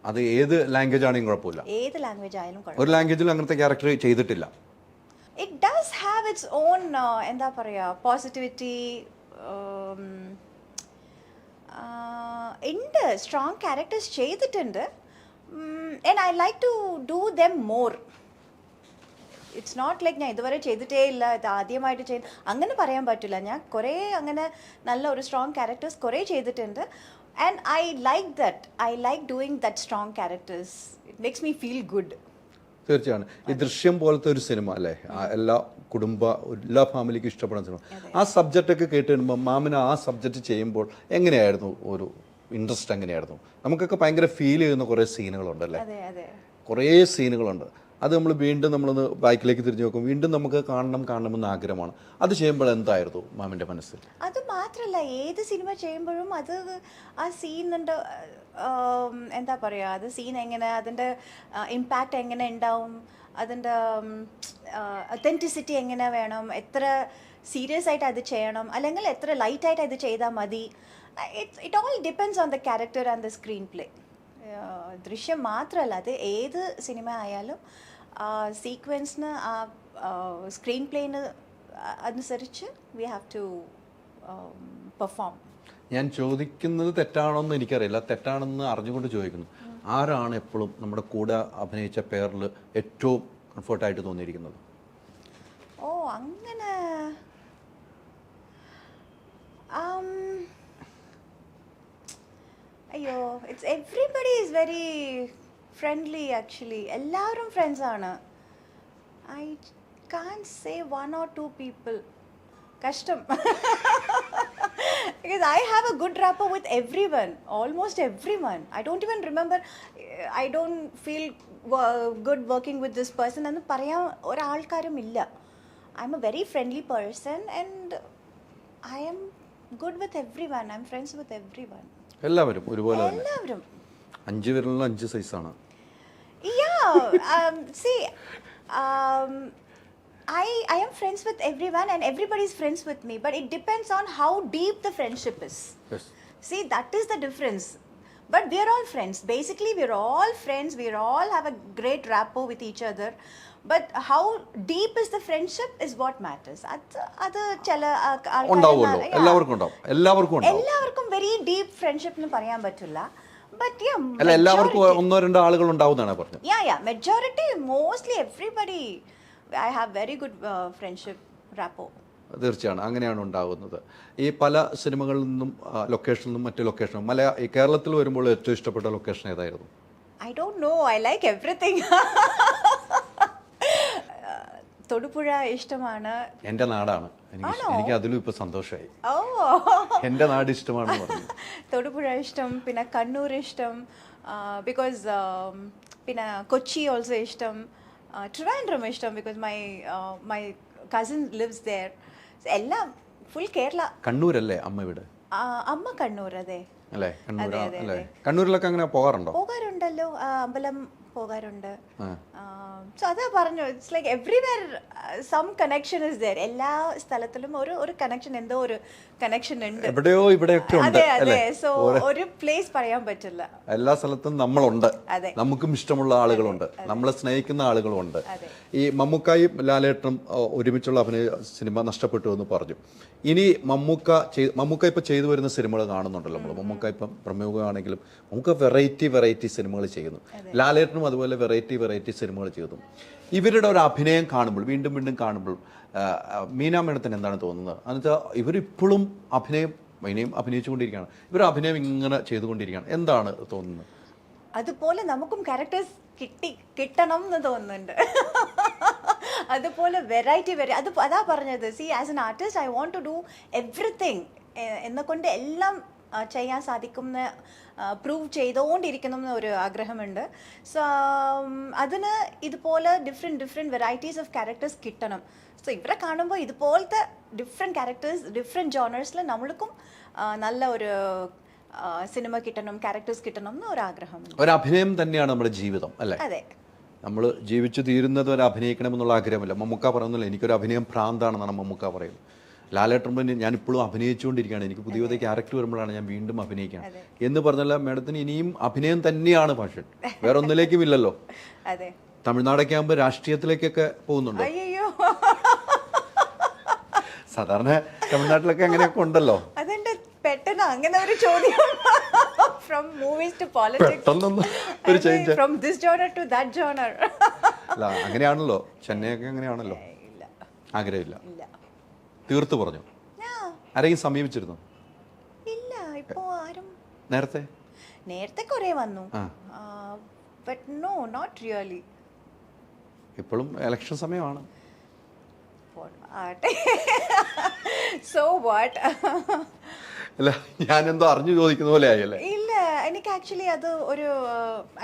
അത് ഏത് ലാംഗ്വേജ് ആണെങ്കിലും കുഴപ്പമില്ല, ഏത് ലാംഗ്വേജ് ആയാലും കുഴപ്പമില്ല. ഒരു ലാംഗ്വേജിലും അങ്ങനത്തെ ക്യാരക്ടർ ചെയ്തിട്ടില്ല. It does have its own എന്താ പറയുക പോസിറ്റിവിറ്റി ഉണ്ട്. സ്ട്രോങ് ക്യാരക്ടേഴ്സ് ചെയ്തിട്ടുണ്ട്. And I like to do them more. It's not like ഞാൻ ഇതുവരെ ചെയ്തിട്ടേ ഇല്ല, ഇത് ആദ്യമായിട്ട് ചെയ്ത് അങ്ങനെ പറയാൻ പറ്റില്ല. ഞാൻ കുറേ അങ്ങനെ നല്ല ഒരു സ്ട്രോങ് ക്യാരക്ടേഴ്സ് കുറേ ചെയ്തിട്ടുണ്ട്. And I like that. I like doing that strong characters. It makes me feel good. തീർച്ചയാണ്. ഈ ദൃശ്യം പോലത്തെ ഒരു സിനിമ അല്ലേ, എല്ലാ എല്ലാ ഫാമിലിക്കും ഇഷ്ടപ്പെടുന്ന സിനിമ. ആ സബ്ജക്റ്റ് ഒക്കെ കേട്ട് വരുമ്പോൾ മാമിന് ആ സബ്ജക്റ്റ് ചെയ്യുമ്പോൾ എങ്ങനെയായിരുന്നു, ഒരു ഇൻട്രസ്റ്റ് എങ്ങനെയായിരുന്നു? നമുക്കൊക്കെ ഭയങ്കര ഫീൽ ചെയ്യുന്ന കുറേ സീനുകളുണ്ടല്ലേ, കുറേ സീനുകളുണ്ട്. അത് നമ്മൾ വീണ്ടും നമ്മളൊന്ന് ബാക്കിലേക്ക് തിരിഞ്ഞു നോക്കും, വീണ്ടും നമുക്ക് കാണണമെന്ന് ആഗ്രഹമാണ്. അത് ചെയ്യുമ്പോൾ എന്തായിരുന്നു മാമിൻ്റെ മനസ്സിൽ? അത് മാത്രമല്ല, ഏത് സിനിമ ചെയ്യുമ്പോഴും അത് ആ സീനിൻ്റെ എന്താ പറയുക, അത് സീൻ എങ്ങനെ, അതിൻ്റെ ഇമ്പാക്റ്റ് എങ്ങനെ ഉണ്ടാവും, അതിൻ്റെ ഒത്തൻറ്റിസിറ്റി എങ്ങനെ വേണം, എത്ര സീരിയസ് ആയിട്ട് അത് ചെയ്യണം അല്ലെങ്കിൽ എത്ര ലൈറ്റായിട്ട് അത് ചെയ്താൽ മതി. It all depends on the character and the screen play. ദൃശ്യം മാത്രമല്ല, അത് ഏത് സിനിമ ആയാലും സീക്വൻസിന്, ആ സ്ക്രീൻ പ്ലേന് അനുസരിച്ച് വി ഹാവ് ടു പെർഫോം. ഞാൻ ചോദിക്കുന്നത് തെറ്റാണോന്ന് എനിക്കറിയില്ല, തെറ്റാണെന്ന് അറിഞ്ഞുകൊണ്ട് ചോദിക്കുന്നു. ആരാണ് എപ്പോഴും നമ്മുടെ കൂടെ അഭിനയിച്ച പേരിൽ ഏറ്റവും കംഫർട്ടായിട്ട് തോന്നിയിരിക്കുന്നത്? ഓ അങ്ങനെ അയ്യോ, it's everybody is very friendly actually. എല്ലാവരും ഫ്രണ്ട്സാണ്. I can say 1 or 2 people. കഷ്ടം. Because I have a good rapport with everyone, almost everyone. I don't even remember, I don't feel good working with this person എന്ന് പറയാൻ ഒരാൾക്കാരും ഇല്ല. I'm a very friendly person and I am good with everyone. I'm friends with everyone. എല്ലാവരും ഒരുപോലെ തന്നെ? എല്ലാവരും. 5 പേരിലുള്ള 5 സൈസാണ്. Yeah, see, I am friends with everyone and everybody is friends with me, but it depends on how deep the friendship is. Yes. See, that is the difference. But we are all friends. Basically, we are all friends. We all have a great rapport with each other. But how deep is the friendship is what matters. അത് ചില ഉണ്ടാവുമല്ലോ, എല്ലാവർക്കും ഉണ്ടാവും. എല്ലാവർക്കും very deep friendship എന്ന് പറയാൻ പറ്റില്ല. But yeah, അല്ല, എല്ലാവർക്കും 1-2 ആളുകൾ ഉണ്ടാവുന്നതാണ് പറഞ്ഞത്. Yeah, majority, mostly everybody. I have very good friendship rapport. തീർച്ചയാണ്, അങ്ങനെയാണ് ഉണ്ടാകുന്നത്. ഈ പല സിനിമകളിൽ നിന്നും ലൊക്കേഷനിൽ നിന്നും മറ്റു ലൊക്കേഷനും ഈ കേരളത്തിൽ വരുമ്പോൾ ഏറ്റവും ഇഷ്ടപ്പെട്ട ലൊക്കേഷൻ ഏതായിരുന്നു? I don't know. I like everything. Thodupuzha ഇഷ്ടമാണ്. എൻ്റെ നാടാണ്. എനിക്ക് അതിലും ഇപ്പൊ സന്തോഷമായി. എൻ്റെ നാട് ഇഷ്ടമാണെന്ന് പറഞ്ഞു. തൊടുപുഴ ഇഷ്ടം, പിന്നെ കണ്ണൂർ ഇഷ്ടം, ബിക്കോസ് പിന്നെ കൊച്ചി ഓൾസോ ഇഷ്ടം, ട്രിവാൻഡ്രം ഇഷ്ടം, because my cousin lives there. എല്ലാം ഫുൾ കേരള. കണ്ണൂരല്ലേ അമ്മ വീട്? അമ്മ കണ്ണൂർ. അതെ അല്ലേ, കണ്ണൂർ അല്ലേ. കണ്ണൂരിലൊക്കെ അങ്ങനെ പോകാറുണ്ടോ? പോകാറുണ്ടല്ലോ, അമ്പലം പോകാറുണ്ട്. സോ അതാ പറഞ്ഞു, it's like everywhere some connection is there. എല്ലാ സ്ഥലത്തിലും ഒരു കണക്ഷൻ, എന്തോ ഒരു കണക്ഷൻ ഉണ്ട്, എവിടെയോ ഇവിടെയൊക്കെ ഉണ്ട്. അതെ. സോ ഒരു പ്ലേസ് പറയാൻ പറ്റില്ല. എല്ലാ സ്ഥലത്തും നമ്മളുണ്ട്, നമുക്കും ഇഷ്ടമുള്ള ആളുകളുണ്ട്, നമ്മളെ സ്നേഹിക്കുന്ന ആളുകളുണ്ട്. ഈ മമ്മൂക്കായും ലാലേട്ടനും ഒരുമിച്ചുള്ള അഭിനയ സിനിമ നഷ്ടപ്പെട്ടു എന്ന് പറഞ്ഞു. ഇനി മമ്മൂക്ക ഇപ്പൊ ചെയ്തു വരുന്ന സിനിമകൾ കാണുന്നുണ്ടല്ലോ നമ്മൾ. മമ്മൂക്ക ഇപ്പം പ്രമുഖമാണെങ്കിലും മമ്മൂക്ക വെറൈറ്റി സിനിമകൾ ചെയ്യുന്നു. ലാലേട്ടനും അതുപോലെ വെറൈറ്റി സിനിമകൾ ചെയ്യുന്നു. ഇവരുടെ ഒരു അഭിനയം കാണുമ്പോൾ, വീണ്ടും കാണുമ്പോൾ മീനാ മേഡത്തിന് എന്താണ് തോന്നുന്നത്? എന്നുവെച്ചാൽ ഇവരിപ്പോഴും ഇനിയും അഭിനയിച്ചുകൊണ്ടിരിക്കുകയാണ്, ഇവർ അഭിനയം ഇങ്ങനെ ചെയ്തുകൊണ്ടിരിക്കുകയാണ്. എന്താണ് തോന്നുന്നത്? അതുപോലെ നമുക്കും ക്യാരക്ടേഴ്സ് കിട്ടണം എന്ന് തോന്നുന്നുണ്ട്. അതുപോലെ വെറൈറ്റി അതാ പറഞ്ഞത്. See, as an artist I want to do everything. എന്നെക്കൊണ്ട് എല്ലാം ചെയ്യാൻ സാധിക്കുമെന്ന് പ്രൂവ് ചെയ്തുകൊണ്ടിരിക്കണം എന്ന ഒരു ആഗ്രഹമുണ്ട്. സോ അതിന് ഇതുപോലെ ഡിഫറെൻറ്റ് വെറൈറ്റീസ് ഓഫ് ക്യാരക്ടേഴ്സ് കിട്ടണം. സോ ഇവരെ കാണുമ്പോൾ ഇതുപോലത്തെ ഡിഫറെൻറ്റ് ക്യാരക്ടേഴ്സ് ഡിഫറെൻറ്റ് ജോണേഴ്സിൽ നമ്മൾക്കും നല്ല ഒരു സിനിമ കിട്ടണം, ക്യാരക്ടേഴ്സ് കിട്ടണം എന്ന് ഒരു ആഗ്രഹമുണ്ട്. ഒരു അഭിനയം തന്നെയാണ് നമ്മുടെ ജീവിതം അല്ലേ? അതെ. നമ്മൾ ജീവിച്ചു തീരുന്നത് വരെ അഭിനയിക്കണമെന്നുള്ള ആഗ്രഹമില്ല. മമ്മൂക്ക പറയുന്നില്ല എനിക്കൊരു അഭിനയം ഭ്രാന്താണെന്നാണ് മമ്മൂക്ക പറയുന്നത്. ലാലേട്ടൻ ഞാൻ ഇപ്പോഴും അഭിനയിച്ചുകൊണ്ടിരിക്കുകയാണ്, എനിക്ക് പുതിയ പുതിയ ക്യാരക്ടർ വരുമ്പോഴാണ് ഞാൻ വീണ്ടും അഭിനയിക്കണം എന്ന് പറഞ്ഞല്ല. മേഡത്തിന് ഇനിയും അഭിനയം തന്നെയാണ് പാഷൻ, വേറെ ഒന്നിലേക്കും ഇല്ലല്ലോ. അതെ. തമിഴ്നാടൊക്കെ ആകുമ്പോൾ രാഷ്ട്രീയത്തിലേക്കൊക്കെ പോകുന്നുണ്ടോ? അയ്യോ, സാധാരണ തമിഴ്നാട്ടിലൊക്കെ അങ്ങനെയൊക്കെ ഉണ്ടല്ലോ. അതെന്റെ പെട്ടെന്ന് അങ്ങനെ ഒരു ചോദ്യം. From movies to politics. ഒരു change. From this genre to that genre. അല്ല അങ്ങനെയാണല്ലോ, ചെന്നൈയൊക്കെ അങ്ങനെയാണല്ലോ. ആഗ്രഹമില്ല, തീർത്തു പറഞ്ഞു. ആരെങ്കിലും സമീപിച്ചിരുന്നു? ഇല്ല, ഇപ്പോ ആരും. നേരത്തെ കുറേ വന്നു. But no, not really. ഇപ്പോഴും ഇലക്ഷൻ സമയമാണ്. So what? അല്ല ഞാനെന്തോ അറിഞ്ഞു ചോദിക്കുന്ന പോലെ ആയല്ലേ? ഇല്ല, എനിക്ക് ആക്ച്വലി അത് ഒരു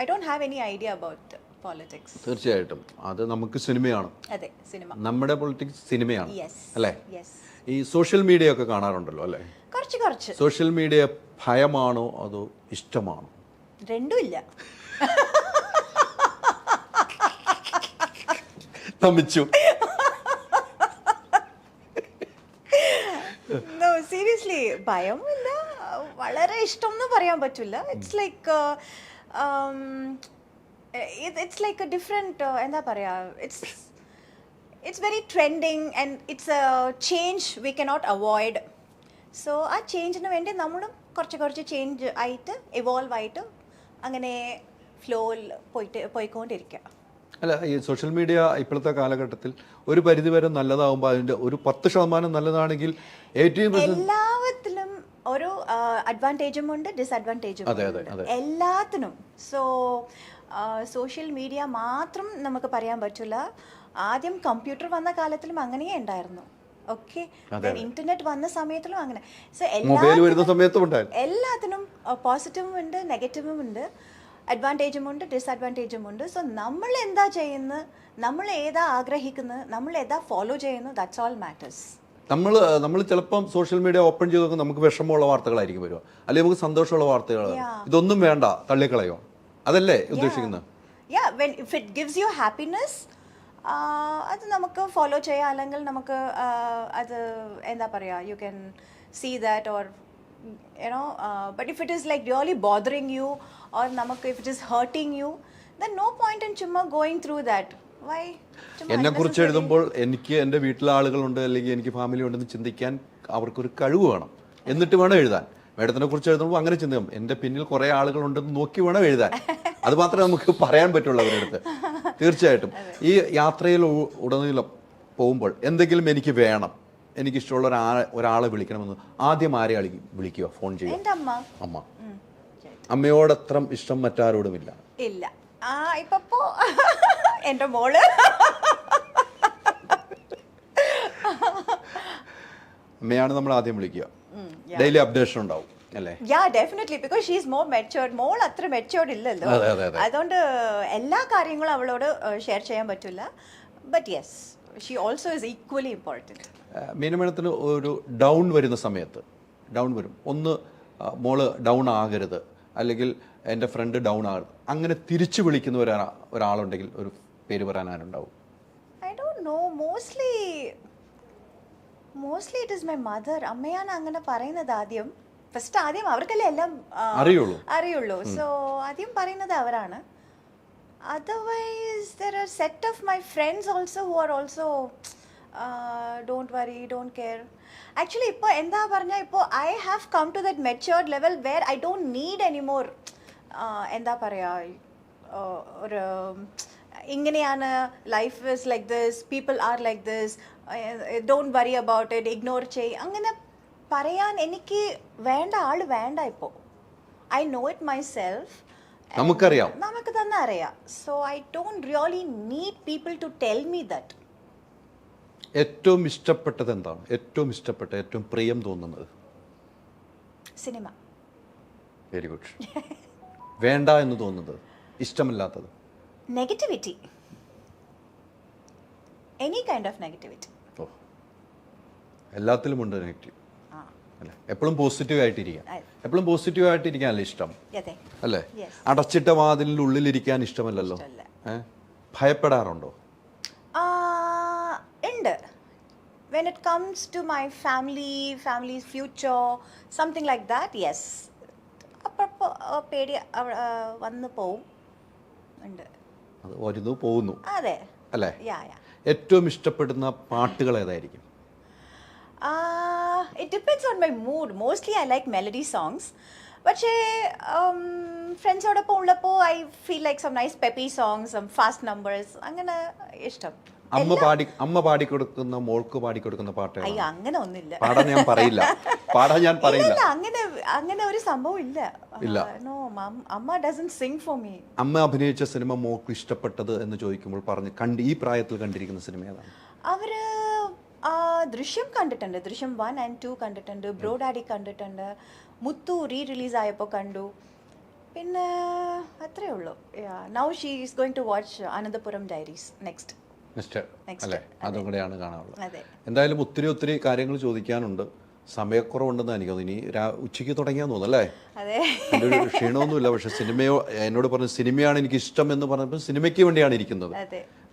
I don't have any idea about politics. തീർച്ചയായിട്ടും അത് നമുക്ക് സിനിമയാണ്. അതെ, സിനിമ. നമ്മുടെ പൊളിറ്റിക്സ് സിനിമയാണ് അല്ലേ? യെസ്. ഈ സോഷ്യൽ മീഡിയ ഒക്കെ കാണാറുണ്ടല്ലോ അല്ലേ? കുറച്ച്. സോഷ്യൽ മീഡിയ ഭയമാണോ അതോ ഇഷ്ടമാണോ? രണ്ടും ഇല്ല. തമ്മിച്ചു. No, seriously, ഭയമില്ല, വളരെ ഇഷ്ടം എന്ന് പറയാൻ പറ്റില്ല. It's like it's like A different എന്താ പറയാ, it's very trending and it's A change we cannot avoid. So ആ ചേഞ്ചിന് വേണ്ടി നമ്മളും കുറച്ച് ചേഞ്ച് ആയിട്ട് ഇവോൾവ് ആയിട്ട് അങ്ങനെ ഫ്ലോയിൽ പോയിക്കൊണ്ടിരിക്കുക. അല്ല ഈ സോഷ്യൽ മീഡിയ ഇപ്പോഴത്തെ കാലഘട്ടത്തിൽ ഒരു പരിധിവരെ നല്ലതാവുമ്പോൾ അതിൻ്റെ ഒരു 10% നല്ലതാണെങ്കിൽ 80% എല്ലാത്തിലും ഒരു അഡ്വാൻറ്റേജും ഉണ്ട് ഡിസ്അഡ്വാൻറ്റേജും ഉണ്ട് എല്ലാത്തിനും. സോ സോഷ്യൽ മീഡിയ മാത്രം നമുക്ക് പറയാൻ പറ്റില്ല. ആദ്യം കമ്പ്യൂട്ടർ വന്ന കാലത്തിലും അങ്ങനെയേ ഉണ്ടായിരുന്നു. ഓക്കെ, ഇന്റർനെറ്റ് വന്ന സമയത്തിലും അങ്ങനെ. സോ എല്ലാത്തിനും പോസിറ്റീവും ഉണ്ട് നെഗറ്റീവും ഉണ്ട്, അഡ്വാൻറ്റേജും ഉണ്ട് ഡിസ്അഡ്വാൻറ്റേജും ഉണ്ട്. സോ നമ്മൾ എന്താ ചെയ്യുന്നത്, നമ്മൾ ഏതാ ആഗ്രഹിക്കുന്നത്, നമ്മൾ ഏതാ ഫോളോ ചെയ്യുന്നു, ദാറ്റ്സ് ഓൾ മാറ്റേഴ്സ്. നമ്മൾ ചിലപ്പം സോഷ്യൽ മീഡിയ ഓപ്പൺ ചെയ്ത് നോക്കുമ്പോൾ നമുക്ക് വിഷമമുള്ള വാർത്തകളായിരിക്കും വരിക, അല്ലെങ്കിൽ നമുക്ക് സന്തോഷമുള്ള വാർത്തകൾ. ഇതൊന്നും വേണ്ട, തള്ളിക്കളയോ, അതല്ലേ ഉദ്ദേശിക്കുന്നത്? If it gives you happiness അത് നമുക്ക് ഫോളോ ചെയ്യാം, അല്ലെങ്കിൽ നമുക്ക് അത് എന്താ പറയുക, you can see that or but if it is like really bothering you or namak if it is hurting you, then no point in chumma going through that. Why? എന്നെ കുറിച്ച് എഴുതുമ്പോൾ എനിക്ക് എൻ്റെ വീട്ടിലെ ആളുകളുണ്ട് അല്ലെങ്കിൽ എനിക്ക് ഫാമിലി ഉണ്ടെന്ന് ചിന്തിക്കാൻ അവർക്കൊരു കഴിവ് വേണം, എന്നിട്ട് വേണം എഴുതാൻ. മേഡത്തിനെ കുറിച്ച് എഴുതുമ്പോൾ അങ്ങനെ ചിന്തിക്കാം, എൻ്റെ പിന്നിൽ കുറേ ആളുകളുണ്ടെന്ന് നോക്കി വേണം എഴുതാൻ. അത് മാത്രമേ നമുക്ക് പറയാൻ പറ്റുള്ളൂ അവരുടെ അടുത്ത്. തീർച്ചയായിട്ടും ഈ യാത്രയിൽ ഉടനീളം പോകുമ്പോൾ എന്തെങ്കിലും എനിക്ക് വേണം, എനിക്കിഷ്ടമുള്ള ഒരാളെ വിളിക്കണമെന്ന് ആദ്യം ആരെ വിളിക്കുക, ഫോൺ ചെയ്യുക? അമ്മ. അമ്മയോടത്ര ഇഷ്ടം മറ്റാരോടുമില്ല? ഇല്ല. ഇപ്പോ എന്റെ മോള്. അമ്മയാണ് നമ്മൾ ആദ്യം വിളിക്കുക. ഡെയിലി അപ്ഡേഷൻ ഉണ്ടാവും അല്ലേ? Definitely, because she is more matured. മോൾ അത്ര മെച്ചുവർഡ് ഇല്ലല്ലോ, അതുകൊണ്ട് എല്ലാ കാര്യങ്ങളും അവളോട് ഷെയർ ചെയ്യാൻ പറ്റില്ല. But yes, she also is equally important. മീനമേണത്തിന് ഒരു ഡൗൺ വരുന്ന സമയത്ത്, ഡൗൺ വരും, ഒന്ന് മോള് ഡൗൺ ആകരുത്, അല്ലെങ്കിൽ എൻ്റെ ഫ്രണ്ട് ഡൗൺ ആകരുത്, അങ്ങനെ തിരിച്ചു വിളിക്കുന്ന ഒരാളുണ്ടെങ്കിൽ ഒരു പേര് പറയാൻ ആരുണ്ടാവും? I don't know, mostly it is my mother. അമ്മയാണ് അങ്ങനെ പറയുന്നത് ആദ്യം. ആദ്യം അവർക്കല്ലേ എല്ലാം അറിയുള്ളൂ. സോ ആദ്യം പറയുന്നത് അവരാണ്. Otherwise, there are set of my friends also who are also don't worry, don't care. Actually, ഇപ്പോൾ എന്താ പറഞ്ഞാൽ, ഇപ്പോൾ I have come to that matured level where I don't need anymore. എന്താ പറയുക, ഒരു ഇങ്ങനെയാണ്, life is like this, people are like this, don't worry about it, ignore ചെയ്യ്, അങ്ങനെ പറയാൻ എനിക്ക് ആള് വേണ്ട ഇപ്പോൾ. I know it myself, നമുക്ക് തന്നെ അറിയാം. So I don't really need people to tell me that. ഏറ്റവും ഇഷ്ടപ്പെട്ടത് എന്താണ്? ഏറ്റവും പ്രിയം തോന്നുന്നത്? സിനിമ. Very good. വേണ്ട എന്ന് തോന്നുന്നത്, ഇഷ്ടമില്ലാത്തത്? Negativity, any kind of negativity. ഓ, എല്ലാത്തിലും ഉണ്ട് നെഗറ്റീവ് അല്ലേ? എപ്പോഴും പോസിറ്റീവ് ആയിട്ടിരിക്കാം, എപ്പോഴും പോസിറ്റീവ് ആയിട്ടിരിക്കാനല്ലേ ഇഷ്ടം അല്ലേ? അടച്ചിട്ട വാതിലിൻ്റെ ഉള്ളിലിരിക്കാൻ ഇഷ്ടമല്ലല്ലോ. ഭയപ്പെടാറുണ്ടോ? ഉണ്ട്. When it comes to my family's future, something like that, yes. അപ്പോൾ പേടി വന്ന് പോവും. ഉണ്ട്. അത് വരുന്നു പോകുന്നു. അതെ അല്ലേ? യാ. ഏറ്റവും ഇഷ്ടപ്പെടുന്ന പാട്ടുകൾ ഏതായിരിക്കും? It depends on my mood. Mostly I like melody songs. പക്ഷേ ഫ്രണ്ട്സോടൊപ്പം ഉള്ളപ്പോൾ I feel like some nice peppy songs, some fast numbers, അങ്ങനെ ഇഷ്ടം. അമ്മ പാടിക്കൊടുക്കുന്ന, മോൾക്ക് പാടിക്കൊടുക്കുന്ന പാട്ട്? അയ്യോ, അങ്ങനെ ഒന്നുമില്ല. പാടാൻ ഞാൻ പറയില്ല. അങ്ങനെ ഒരു സംഭവം ഇല്ല. നോ, അമ്മ ഡസന്റ് സിംഗ് ഫോർ മീ. അമ്മ അഭിനയിച്ച സിനിമ മോൾക്ക് ഇഷ്ടപ്പെട്ടത് എന്ന് ചോദിക്കുമ്പോൾ പറഞ്ഞു ഈ പ്രായത്തിൽ കണ്ടിരിക്കുന്ന സിനിമ ഏതാണ്? അവര് ദൃശ്യം കണ്ടിട്ടുണ്ട്. ദൃശ്യം 1 and 2 കണ്ടിട്ടുണ്ട്. ബ്രോ ഡാഡി കണ്ടിട്ടുണ്ട്. മുത്തു റിലീസ് ആയപ്പോൾ കണ്ടു. പിന്നെ അത്രേ ഉള്ളൂ. Now she is going to watch Ananthapuram diaries next അല്ലേ? അതും കൂടെയാണ് കാണാനുള്ളത്. എന്തായാലും ഒത്തിരി കാര്യങ്ങൾ ചോദിക്കാനുണ്ട്. സമയക്കുറവുണ്ടെന്ന് എനിക്ക് തോന്നുന്നു. ഇനി ഉച്ചയ്ക്ക് തുടങ്ങിയാന്ന് തോന്നുന്നു അല്ലേ? എൻ്റെ ഒരു ക്ഷീണമൊന്നുമില്ല. പക്ഷെ എന്നോട് പറഞ്ഞു സിനിമയാണ് എനിക്ക് ഇഷ്ടം എന്ന് പറഞ്ഞപ്പോൾ സിനിമയ്ക്ക് വേണ്ടിയാണ് ഇരിക്കുന്നത്.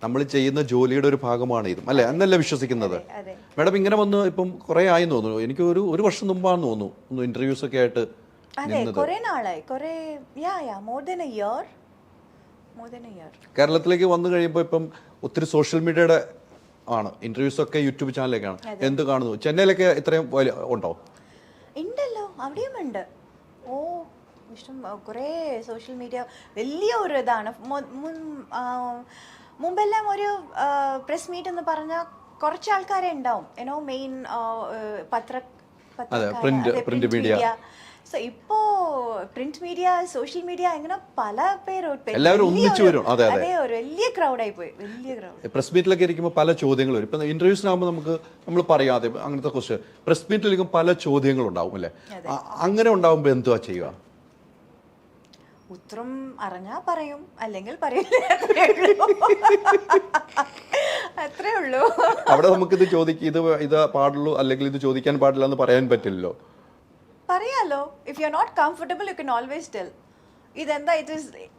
നമ്മൾ ചെയ്യുന്ന ജോലിയുടെ ഒരു ഭാഗമാണ് ഇതും അല്ലേ? എന്നല്ല വിശ്വസിക്കുന്നത്. മാഡം ഇങ്ങനെ വന്ന് ഇപ്പം കുറേ ആയി തോന്നുന്നു. എനിക്ക് ഒരു വർഷം മുമ്പാണെന്ന് തോന്നുന്നു ഇന്റർവ്യൂസ് ഒക്കെ ആയിട്ട്. കേരളത്തിലേക്ക് വന്നു കഴിയുമ്പോൾ ഇപ്പം ഒത്തിരി സോഷ്യൽ മീഡിയയുടെ ആണ്, ഇന്റർവ്യൂസ് ഒക്കെ യൂട്യൂബ് ചാനലിലേക്കാണ്. എന്ത് കാണുന്നു? ചെന്നൈയിലൊക്കെ ഇത്രയും ഉണ്ടോ? ഉണ്ടല്ലോ, അവിടെയും ഉണ്ട്. ഓ, ഇഷ്ടം. കുറേ സോഷ്യൽ മീഡിയ വലിയ ഒരു ഇതാണ്. മുമ്പെല്ലാം ഒരു പ്രസ് മീറ്റ് എന്ന് പറഞ്ഞാൽ കുറച്ച് ആൾക്കാരെ ഉണ്ടാവും, മെയിൻ പ്രിന്റ് മീഡിയ. സോ ഇപ്പോ പ്രിന്റ് മീഡിയ, സോഷ്യൽ മീഡിയ, അങ്ങനെ പല പേരും എല്ലാവരും ഒന്നിച്ചു വരും. അതെ, ഒരു വലിയ ക്രൗഡായി പോയി. വലിയ ക്രൗഡ്. പ്രസ് മീറ്റിലൊക്കെ ഇരിക്കുമ്പോൾ പല ചോദ്യങ്ങൾ വരും. ഇപ്പൊ ഇന്റർവ്യൂസിനാകുമ്പോൾ നമ്മൾ പറയാതെ അങ്ങനത്തെ ക്വസ്റ്റ്യൻ, പ്രസ് മീറ്റിലിരിക്കും പല ചോദ്യങ്ങൾ ഉണ്ടാവും അല്ലേ? അങ്ങനെ ഉണ്ടാവുമ്പോൾ എന്തുവാ ചെയ്യുക? ഉത്തരം അറിഞ്ഞാ പറയും, അല്ലെങ്കിൽ പറയില്ല. അത്രേ ഉള്ളൂ. അവിടെ നമുക്കിത് ചോദിക്കും, ഇത് പാടുള്ളൂ അല്ലെങ്കിൽ ഇത് ചോദിക്കാൻ പാടില്ല എന്ന് പറയാൻ പറ്റില്ലല്ലോ. പറയാലോ. If you are not comfortable you can always tell. ഇതെന്താ, it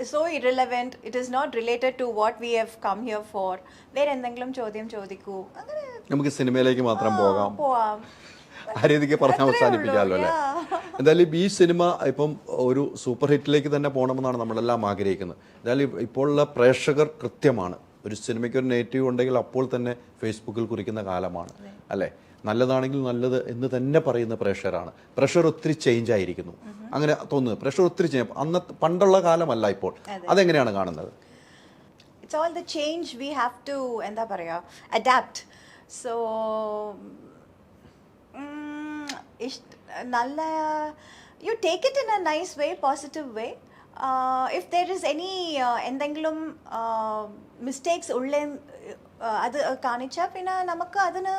is so irrelevant, it is not related to what we have come here for. വേറെ എന്തെങ്കിലും ചോദ്യം ചോദിക്കൂ. അങ്ങനെ നമുക്ക് സിനിമയിലേക്ക് മാത്രം പോകാം. ആ രീതിക്ക് പറഞ്ഞ് അവസാനിപ്പിക്കാമല്ലോ അല്ലേ? എന്തായാലും ഈ സിനിമ ഇപ്പം ഒരു സൂപ്പർ ഹിറ്റിലേക്ക് തന്നെ പോകണമെന്നാണ് നമ്മളെല്ലാം ആഗ്രഹിക്കുന്നത്. എന്തായാലും ഇപ്പോഴുള്ള പ്രേക്ഷകർ കൃത്യമാണ്. ഒരു സിനിമയ്ക്ക് ഒരു നെഗറ്റീവ് ഉണ്ടെങ്കിൽ അപ്പോൾ തന്നെ ഫേസ്ബുക്കിൽ കുറിക്കുന്ന കാലമാണ് അല്ലേ? നല്ലതാണെങ്കിൽ നല്ലത് എന്ന് തന്നെ പറയുന്ന പ്രേക്ഷകരാണ്. പ്രഷർ ഒത്തിരി ചേഞ്ച് ആയിരിക്കുന്നു, അങ്ങനെ തോന്നുന്നത്. പ്രഷർ ഒത്തിരി ചേഞ്ച്, പണ്ടുള്ള കാലമല്ല ഇപ്പോൾ. അതെങ്ങനെയാണ് കാണുന്നത്? It's all the change we have to, എന്താ പറയുക, അഡാപ്റ്റ്. സോ നല്ല you take it in a nice way, positive way. If there is any എന്തെങ്കിലും മിസ്റ്റേക്സ് ഉള്ള അത് കാണിച്ചാൽ പിന്നെ നമുക്ക് അതിന്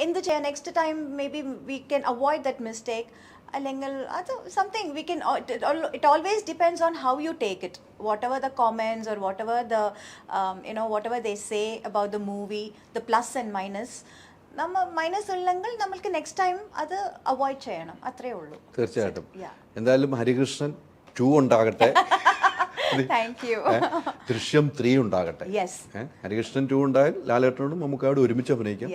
എന്ത് ചെയ്യാം, next time maybe we can avoid that mistake. അല്ലെങ്കിൽ അത് something we can, it always depends on how you take it. Whatever the comments or whatever the what ever they say about the movie, the plus and minus. Minus ഉള്ളെങ്കിൽ നമ്മൾക്ക് next time അത് avoid ചെയ്യണം, അത്രേ ഉള്ളൂ. തീർച്ചയായിട്ടും. എന്തായാലും ഹരികൃഷ്ണൻ 2 ഉണ്ടാകട്ടെ. ദൃശ്യം 3 ഉണ്ടാകട്ടെ. ഹരികൃഷ്ണൻ 2 ഉണ്ടായാൽ ലാലേട്ടനോടും നമുക്കവിടെ ഒരുമിച്ച് അഭിനയിക്കാം.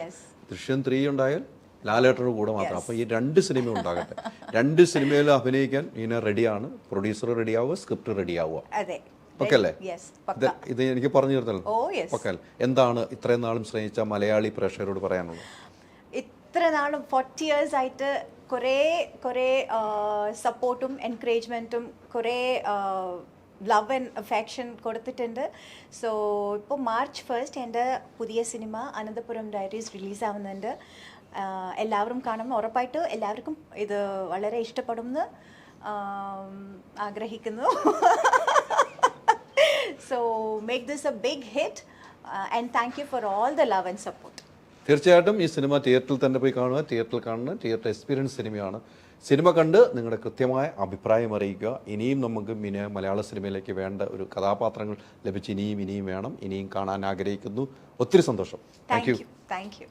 ദൃശ്യം 3 ഉണ്ടായാൽ ലാലേട്ടനോട് കൂടെ മാത്രം. അപ്പൊ ഈ 2 സിനിമ ഉണ്ടാകട്ടെ. 2 സിനിമയിൽ അഭിനയിക്കാൻ ഇങ്ങനെ റെഡിയാണ്. പ്രൊഡ്യൂസർ റെഡിയാവുക, സ്ക്രിപ്റ്റ് റെഡിയാവുക. ഓക്കെ അല്ലേ? ഇത് എനിക്ക് പറഞ്ഞു തരുന്നല്ലോ. ഓക്കെ. എന്താണ് ഇത്രയും നാളും സ്നേഹിച്ച മലയാളി പ്രേക്ഷകരോട് പറയാനുള്ളത്? ഇത്ര നാളും 40 years ആയിട്ട് കുറേ സപ്പോർട്ടും എൻകറേജ്മെൻറ്റും കുറേ ലവ് ആൻഡ് അഫെക്ഷൻ കൊടുത്തിട്ടുണ്ട്. സോ ഇപ്പോൾ March 1 എൻ്റെ പുതിയ സിനിമ അനന്തപുരം ഡയറീസ് റിലീസാവുന്നുണ്ട്. എല്ലാവരും കാണും. ഉറപ്പായിട്ട് എല്ലാവർക്കും ഇത് വളരെ ഇഷ്ടപ്പെടുമെന്ന് ആഗ്രഹിക്കുന്നു. So make this a big hit and thank you for all the love and support. തീർച്ചയായിട്ടും ഈ സിനിമ തിയേറ്ററിൽ തന്നെ പോയി കാണുക. തിയേറ്ററിൽ കാണുന്ന തിയേറ്റർ എക്സ്പീരിയൻസ് സിനിമയാണ്. സിനിമ കണ്ട് നിങ്ങളുടെ കൃത്യമായ അഭിപ്രായം അറിയിക്കുക. ഇനിയും നമുക്ക് മലയാള സിനിമയിലേക്ക് വേണ്ട ഒരു കഥാപാത്രങ്ങൾ ലഭിച്ച് ഇനിയും വേണം, ഇനിയും കാണാൻ ആഗ്രഹിക്കുന്നു. ഒത്തിരി സന്തോഷം. Thank you. Thank you.